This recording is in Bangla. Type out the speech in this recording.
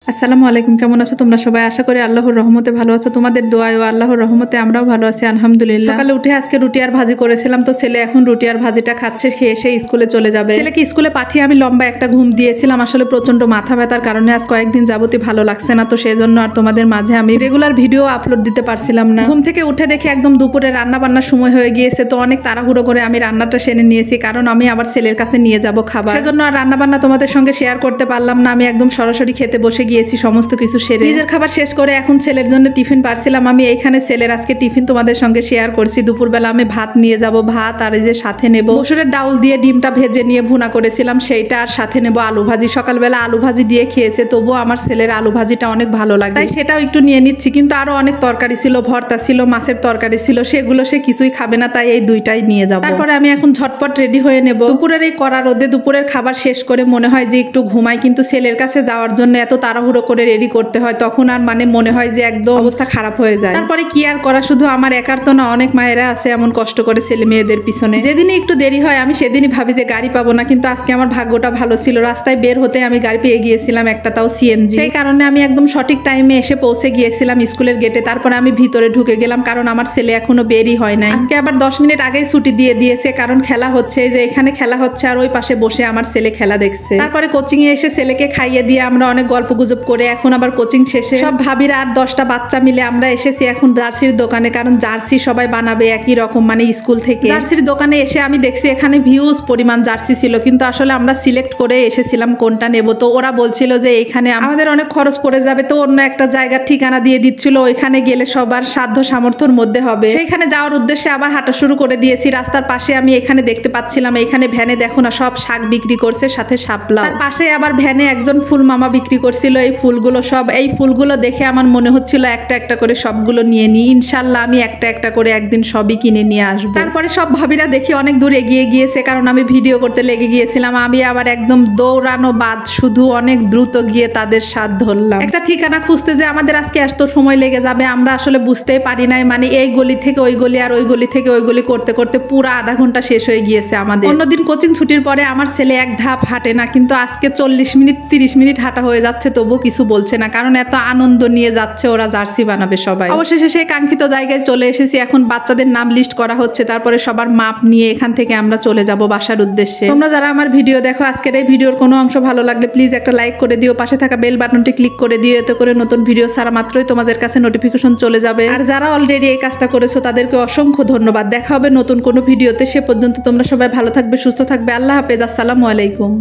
আসসালামু আলাইকুম, কেমন আছো তোমরা সবাই? আশা করি আল্লাহর রহমতে ভালো আছো। তোমাদের দোয়ায় ও আল্লাহর রহমতে আমরাও ভালো আছি আলহামদুলিল্লাহ। সকালে উঠে আজকে রুটি আর ভাজি করেছিলাম, তো ছেলে এখন রুটি আর ভাজিটা খাচ্ছে, খেয়ে সে স্কুলে চলে যাবে। ছেলেকে স্কুলে পাঠিয়ে আমি লম্বা একটা ঘুম দিয়েছিলাম। আসলে প্রচন্ড মাথা ব্যথার কারণে আজ কয়েকদিন যাবতীয় ভালো লাগছে না, তো সেই জন্য আর তোমাদের মাঝে আমি রেগুলার ভিডিও আপলোড দিতে পারছিলাম না। ঘুম থেকে উঠে দেখি একদম দুপুরে রান্না বান্নার সময় হয়ে গিয়েছে, তো অনেক তাড়াহুড়ো করে আমি রান্নাটা সেরে নিয়েছি, কারণ আমি আবার ছেলের কাছে নিয়ে যাব খাবার। সেজন্য আর রান্না বান্না তোমাদের সঙ্গে শেয়ার করতে পারলাম না। আমি একদম সরাসরি খেতে বসে গিয়েছি সমস্ত কিছু সেরে। নিজের খাবার শেষ করে এখন ছেলের জন্য টিফিন পারছিলাম। আমি এইখানে ছেলের আজকে টিফিন তোমাদের সঙ্গে শেয়ার করছি। দুপুরবেলা আমি ভাত নিয়ে যাব, ভাত আর এই যে সাথে নেব মসুরের ডাউল দিয়ে ডিমটা ভেজে নিয়ে ভুনা করেছিলাম সেইটা, আর সাথে নেব আলু ভাজি। সকালবেলা আলু ভাজি দিয়ে খেয়েছে, তবুও আমার ছেলের আলু ভাজিটা অনেক ভালো লাগে, তাই সেটাও একটু নিয়ে নিচ্ছি। কিন্তু আরো অনেক তরকারি ছিল, ভর্তা ছিল, মাছের তরকারি ছিল, সেগুলো সে কিছুই খাবে না, তাই এই দুইটাই নিয়ে যাব। তারপরে আমি এখন ঝটপট রেডি হয়ে নেব। দুপুরের এই কড়া রোদে দুপুরের খাবার শেষ করে মনে হয় যে একটু ঘুমাই, কিন্তু ছেলের কাছে যাওয়ার জন্য এত তাড়াহুড়ো করে রেডি করতে হয়, তখন আর মনে হয় যে একদম অবস্থা খারাপ হয়ে যায়। তারপরে কি আর করা, শুধু আমার একার তো না, অনেক মায়েরা আছে এমন কষ্ট করে ছেলে মেয়েদের পিছনে। যেদিনই একটু দেরি হয় আমি সেদিনই ভাবি যে গাড়ি পাবো না, কিন্তু আজকে আমার ভাগ্যটা ভালো ছিল। রাস্তায় বের হতে আমি গাড়ি পেয়ে গিয়েছিলাম একটা, তাও সিএনজি। সেই কারণে আমি একদম সঠিক টাইমে এসে পৌঁছে গিয়েছিলাম স্কুলের গেটে। তারপরে আমি ভিতরে ঢুকে গেলাম, কারণ আমার ছেলে এখনো বেরই হয় নাই। আজকে আবার 10 মিনিট আগেই ছুটি দিয়ে দিয়েছে, কারণ খেলা হচ্ছে, যে এখানে খেলা হচ্ছে আর ওই পাশে বসে আমার ছেলে খেলা দেখছে। তারপরে কোচিং এ এসে ছেলেকে খাইয়ে দিয়ে আমরা অনেক গল্প গুজব করে এখন আবার কোচিং শেষে সব ভাবিরা আর 10টা বাচ্চা মিলে আমরা এসেছি এখন জার্সির দোকানে, কারণ জার্সি সবাই বানাবে একই রকম, স্কুল থেকে। জার্সির দোকানে এসে আমি দেখছি এখানে ভিউজ পরিমাণ জার্সি ছিল, কিন্তু আসলে আমরা সিলেক্ট করে এসেছিলাম কোনটা নেব। তো ওরা বলছিল যে এখানে আমাদের অনেক খরচ পড়ে যাবে, তো অন্য একটা জায়গার ঠিকানা দিয়ে দিচ্ছিল, ওইখানে গেলে সবার সাধ্য সামর্থ্যর মধ্যে হবে। সেইখানে যাওয়ার উদ্দেশ্যে আবার হাঁটা শুরু করে দিয়েছি। রাস্তার পাশে আমি এখানে দেখতে পাচ্ছিলাম, এখানে ভ্যানে দেখো না সব শাক বিক্রি করছে, সাথে শাপলা। তার পাশে আবার ভ্যানে একজন ফুল মামা বিক্রি করছিল এই ফুলগুলো সব। এই ফুলগুলো দেখে আমার মনে হচ্ছিল একটা একটা করে সবগুলো নিয়ে নিই, ইনশাল্লাহ আমি একটা একটা করে একদিন সবই কিনে নিয়ে আসবো। তারপরে সব ভাবিরা দেখি অনেক দূর এগিয়ে গিয়েছে, কারণ আমি ভিডিও করতে লেগে গিয়েছিলাম। আমি আবার একদম দৌড়ানো বাদ, শুধু অনেক দ্রুত গিয়ে তাদের সাথ ধরলাম। একটা ঠিকানা খুঁজতে যে আমাদের আজকে এত সময় লেগে যাবে আমরা আসলে বুঝতেই পারি নাই। এই গলি থেকে ওই গলি আর ওই গলি থেকে ওই গলি করতে করতে পুরো আধা ঘন্টা শেষ হয়ে গিয়েছে আমাদের। অন্যদিন কোচিং ছুটির পরে আমার ছেলে এক ধাপ হাঁটে না, কিন্তু আজকে 40 মিনিট 30 মিনিট হাঁটা হয়ে যাচ্ছে, তবু কিছু বলছে না, কারণ এত আনন্দ নিয়ে যাচ্ছে ওরা জার্সি বানাবে সবাই। অবশেষে সেই কাঙ্ক্ষিত জায়গায় চলে এসেছি। এখন বাচ্চাদের নাম লিস্ট করা হচ্ছে, তারপরে সবার মাপ নিয়ে এখান থেকে আমরা চলে যাব বাসার উদ্দেশ্যে। তোমরা যারা আমার ভিডিও দেখো, আজকের এই ভিডিওর কোনো অংশ ভালো লাগলে প্লিজ একটা লাইক করে দিও, পাশে থাকা বেল বাটনটি ক্লিক করে দিও, এতে করে নতুন ভিডিও ছাড়া মাত্রই তোমাদের কাছে নোটিফিকেশন চলে যাবে। আর যারা অলরেডি এই কাজটা করেছো তাদেরকে অসংখ্য ধন্যবাদ। দেখা হবে নতুন কোনো ভিডিওতে। সে পর্যন্ত তোমরা সবাই ভালো থাকবে, সুস্থ থাকবে। আল্লাহ হাফেজ, আসসালামু আলাইকুম।